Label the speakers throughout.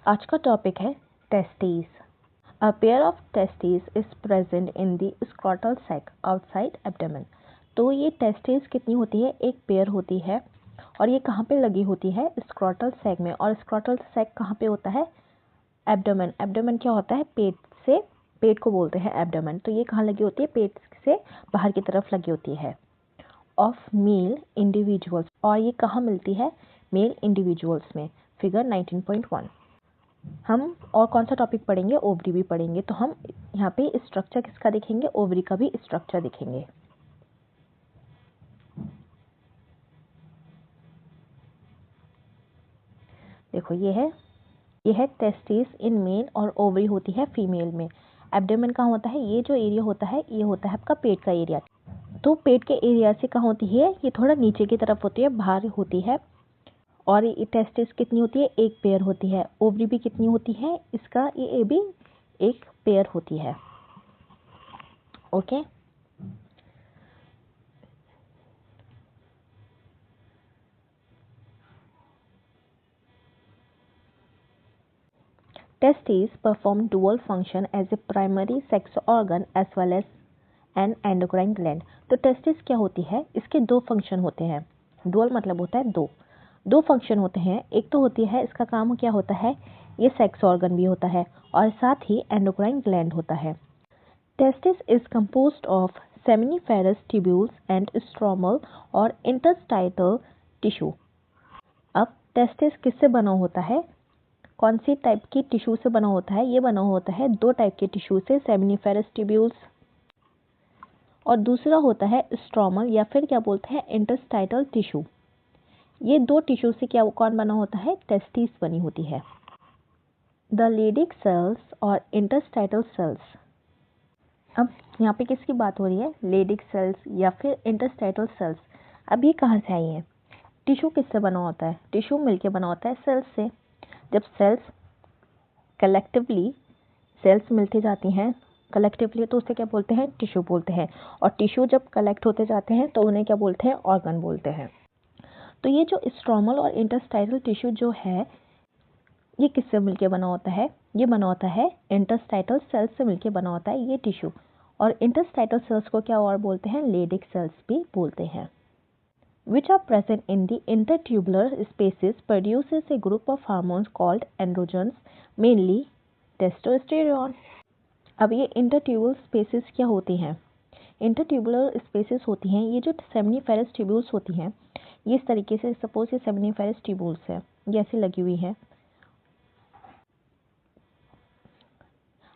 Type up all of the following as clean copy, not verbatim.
Speaker 1: आज का टॉपिक है testis. A pair of testis is present in the scrotal sac outside abdomen. तो ये टेस्टिस कितनी होती है? एक पेयर होती है और ये कहाँ पे लगी होती है? स्क्रॉटल सैक में। और स्क्रॉटल सैक कहाँ पे होता है? एब्डोमेन। एब्डोमेन क्या होता है? पेट से, पेट को बोलते हैं एब्डोमेन। तो ये कहाँ लगी होती है? पेट से बाहर की तरफ लगी होती है। ऑफ मेल इंडिविजुअल्स, और ये कहाँ मिलती है? मेल इंडिविजुअल्स में। फिगर 19.1। हम और कौन सा टॉपिक पढ़ेंगे? ओवरी भी पढ़ेंगे। तो हम यहाँ पे स्ट्रक्चर किसका देखेंगे? ओवरी का भी स्ट्रक्चर देखेंगे। देखो ये है टेस्टिस इन मेल और ओवरी होती है फीमेल में। एब्डोमेन कहाँ होता है? ये जो एरिया होता है ये होता है आपका पेट का एरिया। तो पेट के एरिया से कहाँ होती है? ये थोड़ा नीचे की तरफ होती है, बाहर होती है। और ये टेस्टिस कितनी होती है? एक पेयर होती है। ओवरी भी कितनी होती है? इसका ये भी एक पेयर होती है। Okay. Testes perform dual function as a primary sex organ as well as an endocrine gland। तो टेस्टिस क्या होती है? इसके दो फंक्शन होते हैं। डुअल मतलब होता है दो फंक्शन होते हैं। एक तो होती है, इसका काम क्या होता है? ये सेक्स ऑर्गन भी होता है और साथ ही एंडोक्राइन ग्लैंड होता है। Testis is composed of seminiferous tubules and stromal और इंटरस्टाइटल टिश्यू। अब टेस्टिस किससे बना होता है? कौन सी टाइप की टिश्यू से बना होता है? ये बना होता है दो टाइप के टिश्यू से, सेमिनिफेरस ट्यूब्यूल्स और दूसरा होता है स्ट्रोमल या फिर क्या बोलते हैं इंटरस्टाइटल टिश्यू। ये दो टिश्यू से क्या कौन बना होता है? टेस्टिस बनी होती है। द लेडिक सेल्स और इंटरस्टाइटल सेल्स। अब यहाँ पे किसकी बात हो रही है? लेडिक सेल्स या फिर इंटरस्टाइटल सेल्स। अब ये कहाँ से आई है? टिश्यू किससे बना होता है? टिश्यू मिलके बना होता है सेल्स से। जब सेल्स कलेक्टिवली सेल्स मिलती जाती हैं कलेक्टिवली तो उसे क्या बोलते हैं? टिश्यू बोलते हैं। और टिश्यू जब कलेक्ट होते जाते हैं तो उन्हें क्या बोलते हैं? ऑर्गन बोलते हैं। तो ये जो स्ट्रोमल और इंटरस्टाइटल टिश्यू जो है ये किससे मिलके बना होता है? ये बना होता है इंटरस्टाइटल सेल्स से मिलके बना होता है ये टिश्यू। और इंटरस्टाइटल सेल्स को क्या और बोलते हैं? लेडिक सेल्स भी बोलते हैं। Which are present in the intertubular spaces produces a group of hormones called androgens, mainly testosterone। अब ये इंटरट्यूबुलर स्पेसेस क्या होती हैं? इंटरट्यूबुलर स्पेसेस होती हैं ये जो सेमिनिफेरस ट्यूब्यूल्स होती हैं, ये इस तरीके से, सपोज ये सेमिनिफेरस ट्यूब्यूल्स है, ये ऐसे लगी हुई है।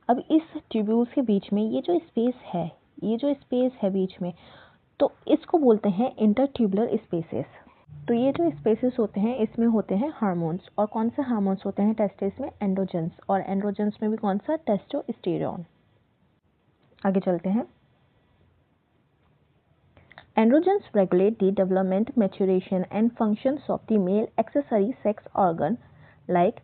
Speaker 1: अब इस ट्यूब्यूल्स के बीच में ये जो स्पेस है बीच में, तो इसको बोलते हैं इंटरट्यूबुलर स्पेसेस। तो ये जो स्पेसेस होते हैं इसमें होते हैं हार्मोन्स। और कौन से हार्मोन्स होते हैं टेस्टिस में? एंड्रोजन्स। और एंड्रोजन्स में भी कौन सा? टेस्टोस्टेरोन। आगे चलते हैं। Androgens regulate the development, maturation and functions of the male accessory sex organ like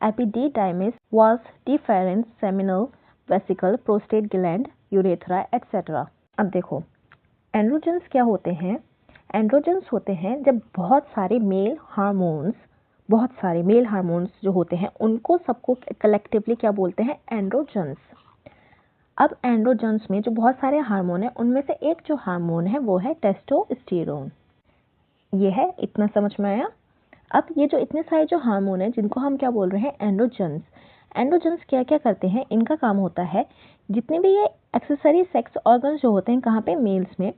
Speaker 1: epididymis, vas deferens, seminal vesicle, prostate gland, urethra etcetera. अब देखो एंड्रोजन्स क्या होते हैं? एंड्रोजन्स होते हैं जब बहुत सारे मेल हार्मोन्स जो होते हैं उनको सबको कलेक्टिवली क्या बोलते हैं? एंड्रोजन्स। अब एंड्रोजन्स में जो बहुत सारे हार्मोन है उनमें से एक जो हार्मोन है वो है टेस्टोस्टेरोन। ये है, इतना समझ में आया? अब ये जो इतने सारे जो हार्मोन है जिनको हम क्या बोल रहे हैं? एंड्रोजन्स। एंड्रोजन्स क्या क्या करते हैं? इनका काम होता है जितने भी ये एक्सेसरी सेक्स ऑर्गन जो होते हैं कहाँ पे? मेल्स में।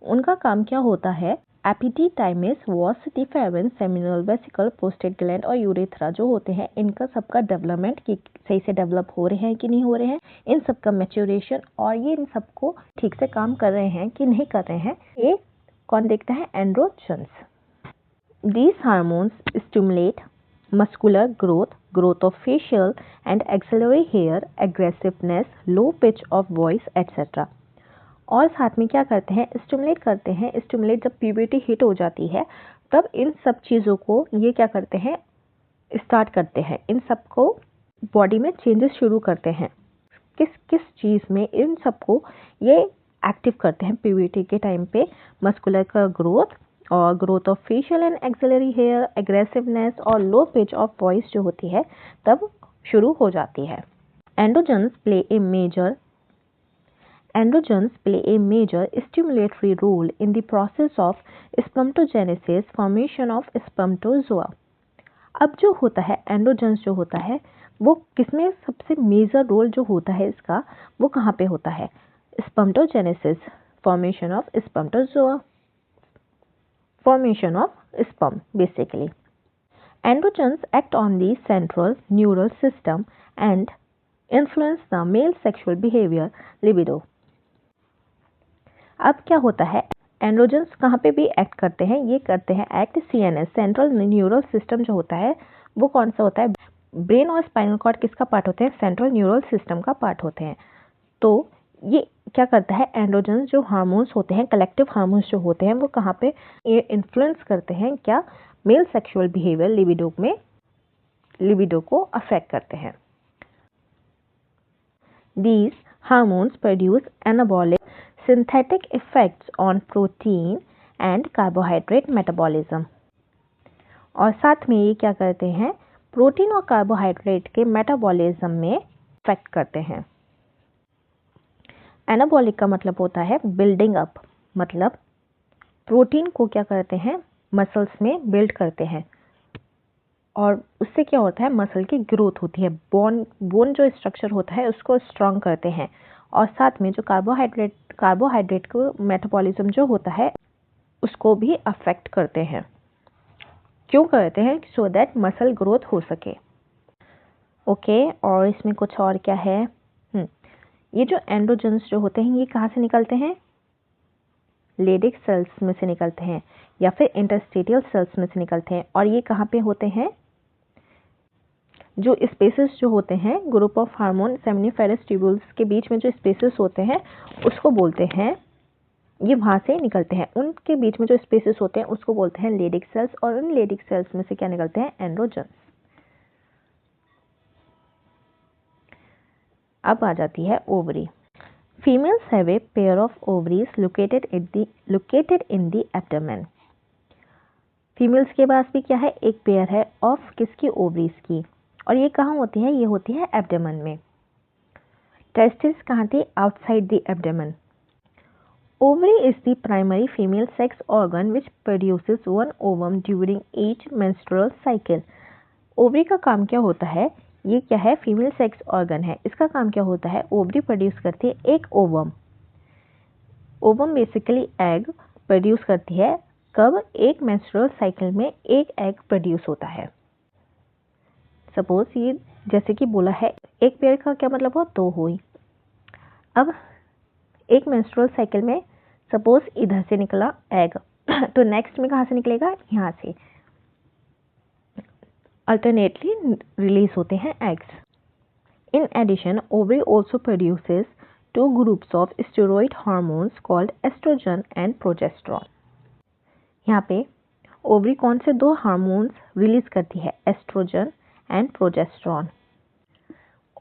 Speaker 1: उनका काम क्या होता है? Epididymis, vas deferens, seminal vesicle, prostate gland और यूरेथ्रा जो होते हैं इनका सबका डेवलपमेंट कि सही से डेवलप हो रहे हैं कि नहीं हो रहे हैं, इन सब का मैच्योरेशन और ये इन सबको ठीक से काम कर रहे हैं कि नहीं कर रहे हैं, ये कौन देखता है? Androgens. These hormones stimulate muscular growth, growth of facial and axillary hair, aggressiveness, low pitch of voice, etc. और साथ में क्या करते हैं? स्टिमुलेट करते हैं। स्टिमुलेट जब प्यूबर्टी हिट हो जाती है तब इन सब चीज़ों को ये क्या करते हैं? स्टार्ट करते हैं। इन सबको बॉडी में चेंजेस शुरू करते हैं। किस किस चीज़ में? इन सबको ये एक्टिव करते हैं प्यूबर्टी के टाइम पे। मस्कुलर का ग्रोथ और growth of facial and axillary hair, aggressiveness और लो पिच ऑफ वॉइस जो होती है तब शुरू हो जाती है। Androgens play a major stimulatory role in the process of spermatogenesis, formation of spermatozoa। अब जो होता है एंड्रोजन्स जो होता है वो किसमें सबसे मेजर रोल जो होता है इसका, वो कहाँ पे होता है? Spermatogenesis, formation of spermatozoa, formation of sperm basically. Androgens act on the central neural system and influence the male sexual behavior, libido। अब क्या होता है, एंड्रोजन्स कहाँ पे भी एक्ट करते हैं? ये करते हैं act CNS, central neural system जो होता है वो कौन सा होता है? ब्रेन और स्पाइनल कॉर्ड किसका पार्ट होते हैं? सेंट्रल न्यूरल सिस्टम का पार्ट होते हैं। तो ये क्या करता है, एंड्रोजन्स जो हार्मोन्स होते हैं, कलेक्टिव हार्मोन्स जो होते हैं वो कहाँ पे ये इन्फ्लुएंस करते हैं? क्या मेल सेक्सुअल बिहेवियर, लिबिडो में, लिबिडो को अफेक्ट करते हैं। These hormones produce anabolic synthetic effects on protein and carbohydrate metabolism। और साथ में ये क्या करते हैं? प्रोटीन और कार्बोहाइड्रेट के मेटाबॉलिज्म में इफेक्ट करते हैं। एनाबॉलिक का मतलब होता है बिल्डिंग अप, मतलब प्रोटीन को क्या करते हैं? मसल्स में बिल्ड करते हैं और उससे क्या होता है? मसल की ग्रोथ होती है, बोन जो स्ट्रक्चर होता है उसको स्ट्रॉन्ग करते हैं। और साथ में जो कार्बोहाइड्रेट को मेटाबॉलिज्म जो होता है उसको भी अफेक्ट करते हैं। क्यों करते हैं? सो दैट मसल ग्रोथ हो सके। ओके, और इसमें कुछ और क्या है? ये जो एंड्रोजन्स जो होते हैं ये कहाँ से निकलते हैं? लेडिक सेल्स में से निकलते हैं या फिर इंटरस्टेटियल सेल्स में से निकलते हैं। और ये कहाँ पे होते हैं? जो स्पेसेस जो होते हैं, group of hormone seminiferous tubules के बीच में जो स्पेसेस होते हैं उसको बोलते हैं, ये वहाँ से निकलते हैं। उनके बीच में जो स्पेसेस होते हैं उसको बोलते हैं लेडिक सेल्स, और उन लेडिक सेल्स में से क्या निकलते हैं? एंड्रोजन्स। अब आ जाती है ovary. Females have a pair of ovaries located in the abdomen। Females के पास भी क्या है? एक पेयर है ऑफ किसकी? ओवरीज की। और ये कहाँ होती है? ये होती है एब्डोमेन में। टेस्टिस कहाँ थी? Outside the abdomen. Ovary is the primary female sex organ which produces one ovum during each menstrual cycle. Ovary का काम क्या होता है? ये क्या है? फीमेल सेक्स ऑर्गन है। इसका काम क्या होता है? ओवरी प्रोड्यूस करती है एक ovum. Ovum basically egg produce करती है। कब? एक मेंस्ट्रुअल साइकिल में एक एग प्रोड्यूस होता है। सपोज ये जैसे कि बोला है, एक पेयर का क्या मतलब हुआ? दो हुई। अब एक मेंस्ट्रुअल साइकिल में सपोज इधर से निकला एग तो नेक्स्ट में कहाँ से निकलेगा? यहाँ से। अल्टरनेटली रिलीज होते हैं eggs. In addition ovary also produces two groups of steroid hormones called estrogen and progesterone. यहाँ पे ओवरी कौन से दो हार्मोन्स रिलीज करती है? Estrogen and progesterone.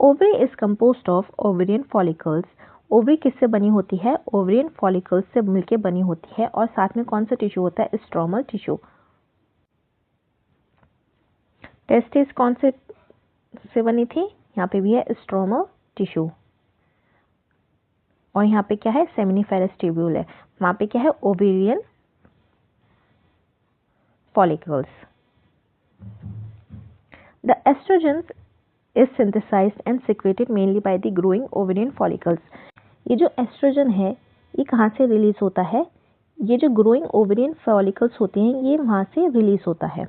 Speaker 1: Ovary is composed of ovarian follicles. Ovary किससे बनी होती है? ओवेरियन फॉलिकल्स से मिलकर बनी होती है। और साथ में कौन सा टिश्यू होता है? Stromal tissue. टेस्टिस कौन से बनी थी? यहाँ पे भी है स्ट्रोमल टिश्यू। और यहाँ पे क्या है? सेमिनिफेरस ट्यूब्यूल है। वहाँ पे क्या है? Ovarian follicles। The estrogens is synthesized and secreted mainly by the growing ovarian follicles। ये जो एस्ट्रोजन है ये कहाँ से रिलीज होता है? ये जो ग्रोइंग ओवेरियन फॉलिकल्स होते हैं ये वहाँ से रिलीज होता है,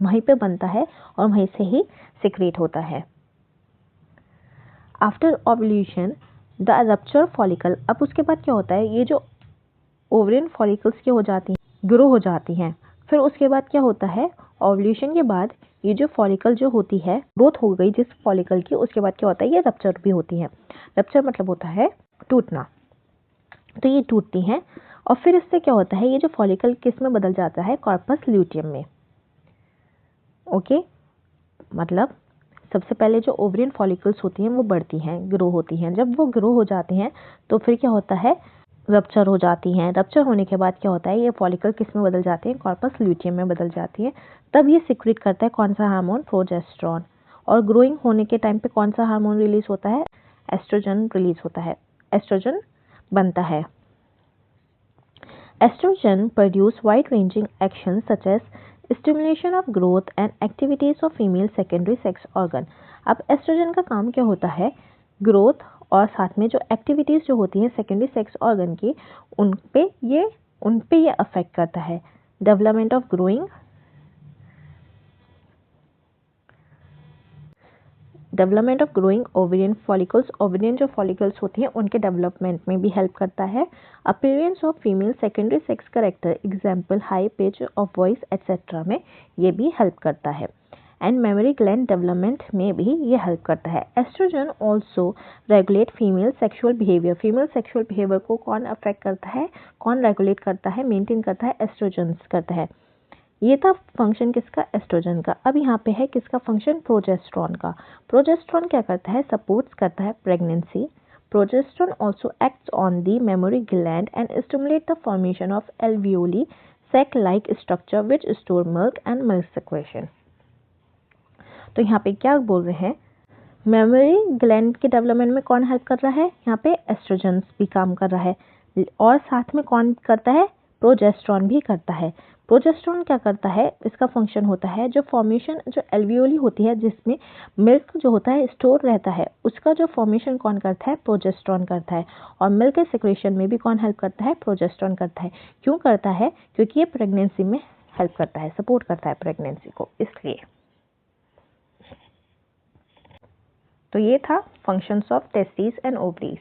Speaker 1: वहीं पे बनता है और वहीं से ही सिक्रेट होता है। After ovulation the rupture follicle. अब उसके बाद क्या होता है? ये जो ओवेरियन फॉलिकल्स क्या हो जाती हैं? ग्रो हो जाती हैं। फिर उसके बाद क्या होता है? ओव्यूलेशन के बाद ये जो फॉलिकल जो होती है, ग्रोथ हो गई जिस फॉलिकल की, उसके बाद क्या होता है? ये रप्चर भी होती है। रप्चर मतलब होता है टूटना। तो ये टूटती हैं और फिर इससे क्या होता है? ये जो फॉलिकल किस में बदल जाता है? कॉर्पस ल्यूटियम में। ओके, मतलब सबसे पहले जो ओवेरियन फॉलिकल्स होती हैं वो बढ़ती हैं, ग्रो होती हैं। जब वो ग्रो हो जाती हैं तो फिर क्या होता है? रप्चर हो जाती हैं। रप्चर होने के बाद क्या होता है, ये फॉलिकल किस में बदल जाती है, कॉर्पस ल्यूटियम में बदल जाती है। तब ये सिक्रीट करता है कौन सा हार्मोन, प्रोजेस्टेरॉन। और ग्रोइंग होने के टाइम पे कौन सा हार्मोन रिलीज होता है, एस्ट्रोजन रिलीज होता है, एस्ट्रोजन बनता है। Estrogen produce wide ranging action such as stimulation of growth and activities of female secondary sex organ. अब एस्ट्रोजन का काम क्या होता है, ग्रोथ और साथ में जो एक्टिविटीज जो होती हैं सेकेंडरी सेक्स ऑर्गन की, उन पे ये अफेक्ट करता है। Development of growing, ovarian follicles, ovarian जो फॉलिकल्स होती हैं उनके डेवलपमेंट में भी हेल्प करता है। Appearance of female secondary sex character, example high pitch of voice etcetera में ये भी हेल्प करता है। एंड मेमोरी ग्लैंड डेवलपमेंट में भी ये हेल्प करता है। Estrogen also regulate female sexual behaviour. Female sexual behaviour को कौन अफेक्ट करता है, कौन रेगुलेट करता है, मेंटेन करता है, एस्ट्रोजन करता है। ये था फंक्शन किसका, एस्ट्रोजन का। अब यहाँ पे है किसका फंक्शन, प्रोजेस्टेरॉन का। प्रोजेस्टेरॉन क्या करता है, सपोर्ट्स करता है pregnancy. Progesterone also acts on the memory gland and stimulate the formation of alveoli sac like structure which store milk and milk secretion। तो यहाँ पे क्या बोल रहे हैं, मेमोरी ग्लैंड के डेवलपमेंट में कौन हेल्प कर रहा है, यहाँ पे एस्ट्रोजन भी काम कर रहा है, और साथ में कौन करता है, प्रोजेस्टेरॉन भी करता है। प्रोजेस्टेरॉन क्या करता है, इसका फंक्शन होता है जो फॉर्मेशन, जो एल्वियोली होती है जिसमें मिल्क जो होता है स्टोर रहता है, उसका जो फॉर्मेशन कौन करता है, प्रोजेस्टेरॉन करता है। और मिल्क के सिक्रेशन में भी कौन हेल्प करता है, प्रोजेस्टेरॉन करता है। क्यों करता है, क्योंकि ये प्रेगनेंसी में हेल्प करता है, सपोर्ट करता है प्रेगनेंसी को, इसलिए। तो ये था functions of testis and ovaries.